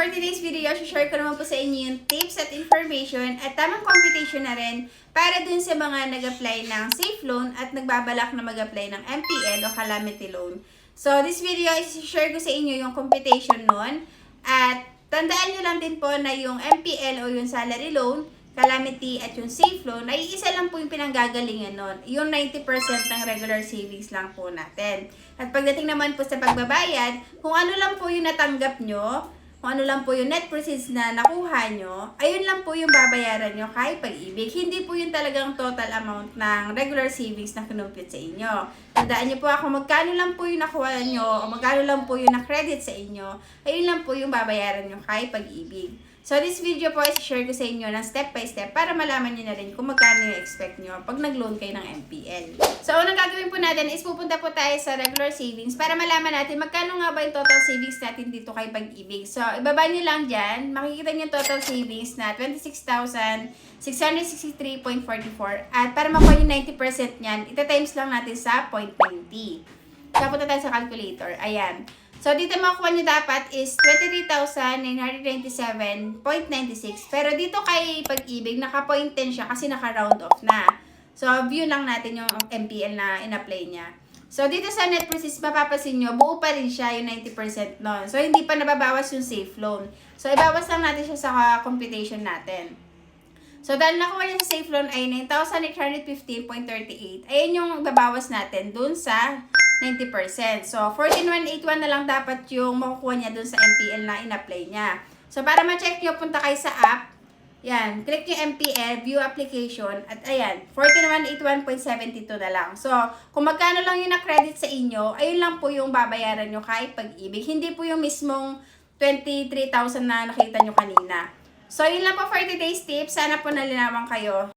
for today's video, share ko naman po sa inyo yung tips at information at tamang computation na rin para dun sa mga nag-apply ng safe loan at nagbabalak na mag-apply ng MPL o calamity loan. So, this video is share ko sa inyo yung computation nun. At tandaan nyo lang din po na yung MPL o yung salary loan, calamity at yung safe loan, ay isa lang po yung pinanggagalingan nun. Yung 90% ng regular savings lang po natin. At pagdating naman po sa pagbabayad, kung ano lang po yung natanggap nyo, kung ano lang po yung net proceeds na nakuha nyo, ayun lang po yung babayaran nyo kay Pag-ibig. Hindi po yung talagang total amount ng regular savings na kinumpute sa inyo. Tandaan nyo po ako, magkano lang po yung nakuha nyo, o magkano lang po yung na-credit sa inyo, ayun lang po yung babayaran nyo kay Pag-ibig. So, this video po is share ko sa inyo ng step by step para malaman nyo na rin kung magkano yung expect nyo pag nag-loan kayo ng MPL. So, unang gagawin po natin is pupunta po tayo sa regular savings para malaman natin magkano nga ba yung total savings natin dito kay Pag-ibig. So, ibaba nyo lang dyan. Makikita nyo yung total savings na 26,663.44. At para makuha yung 90% nyan, ita-times lang natin sa 0.90. So, punta tayo sa calculator. Ayan. So, dito makukuha nyo dapat is 23,997.96. Pero dito kay Pag-ibig, naka-point 10 siya kasi naka-round off na. So, view lang natin yung MPL na in-apply niya. So, dito sa net proceeds, mapapasin nyo, buo pa rin siya yung 90% nun. So, hindi pa nababawas yung safe loan. So, ibawas lang natin siya sa computation natin. So, dahil nakuha niya sa safe loan ay 9,815.38. Ayan yung babawas natin dun sa 90%. So, 14,181 na lang dapat yung makukuha niya dun sa MPL na in-apply niya. So, para ma-check nyo, punta kayo sa app. Yan, click yung MPL, view application, at ayan, 14,181.72 na lang. So, kung magkano lang yung na-credit sa inyo, ayun lang po yung babayaran nyo kay Pag-ibig. Hindi po yung mismong 23,000 na nakita nyo kanina. So, yun lang po for today's tips. Sana po nalinawan kayo.